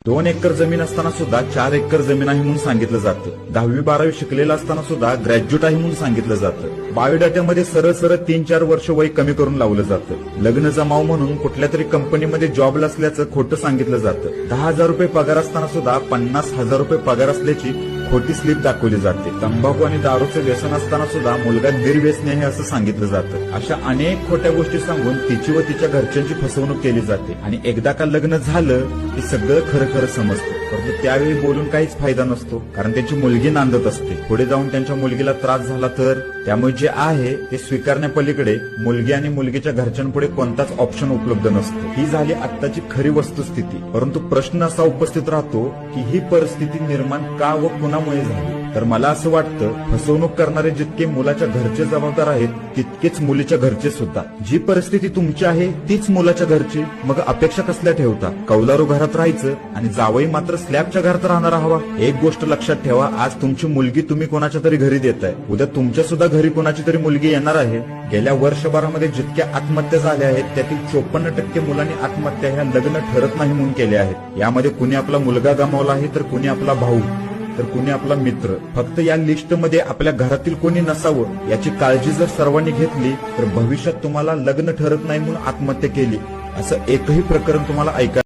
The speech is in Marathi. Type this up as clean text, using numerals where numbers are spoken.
2 एकर जमीन असताना सुद्धा 4 एकर जमीन आहे म्हणून सांगितलं जातं. 10वी 12वी शिकलेला असताना सुद्धा ग्रॅज्युएट आहे म्हणून सांगितलं जातं. बायोडाट्यामध्ये सरळ सरळ 3-4 वर्ष वय कमी करून लावलं जातं. लग्न जमाव म्हणून कुठल्या तरी कंपनीमध्ये जॉबला असल्याचं खोटं सांगितलं जातं. 10,000 रुपये पगार असताना सुद्धा 50,000 रुपये पगार असल्याची खोटी स्लिप दाखवली जाते. तंबाखू आणि दारूचं व्यसन असताना सुद्धा मुलगा निर्व्यसनी आहे असं सांगितलं जातं. अशा अनेक खोट्या गोष्टी सांगून तिची व तिच्या घरच्यांची फसवणूक केली जाते आणि एकदा का लग्न झालं की सगळं खरं खरं समजतं. परंतु त्यावेळी बोलून काहीच फायदा नसतो, कारण त्यांची मुलगी नांदत असते. पुढे जाऊन त्यांच्या मुलगीला त्रास झाला तर त्यामुळे जे आहे ते स्वीकारण्यापलीकडे मुलगी आणि मुलगीच्या घरच्यांपुढे कोणताच ऑप्शन उपलब्ध नसतो. ही झाली आत्ताची खरी वस्तुस्थिती. परंतु प्रश्न असा उपस्थित राहतो की ही परिस्थिती निर्माण का व कुणामुळे झाली. तर मला असं वाटतं, फसवणूक करणारे जितके मुलाच्या घरचे जबाबदार आहेत तितकेच मुलीच्या घरचे सुद्धा. जी परिस्थिती तुमची आहे तीच मुलाच्या घरची. मग अपेक्षा कसल्या ठेवता? कौलारू घरात राहायचं आणि जावई मात्र स्लॅबच्या घरात राहणार हवा. एक गोष्ट लक्षात ठेवा, आज तुमची मुलगी तुम्ही कोणाच्या तरी घरी देताय, उद्या तुमच्या सुद्धा घरी कोणाची तरी मुलगी येणार आहे. गेल्या वर्षभरामध्ये जितक्या आत्महत्या झाल्या आहेत त्यातील 54% मुलांनी आत्महत्या ह्या लग्न ठरत नाही म्हणून केल्या आहेत. यामध्ये कुणी आपला मुलगा गमावला आहे तर कुणी आपला भाऊ तर कुणी आपला मित्र. फक्त या लिस्टमध्ये आपल्या घरातील कोणी नसावं याची काळजी जर सर्वांनी घेतली तर भविष्यात तुम्हाला लग्न ठरत नाही म्हणून आत्महत्या केली असं एकही प्रकरण तुम्हाला ऐकायला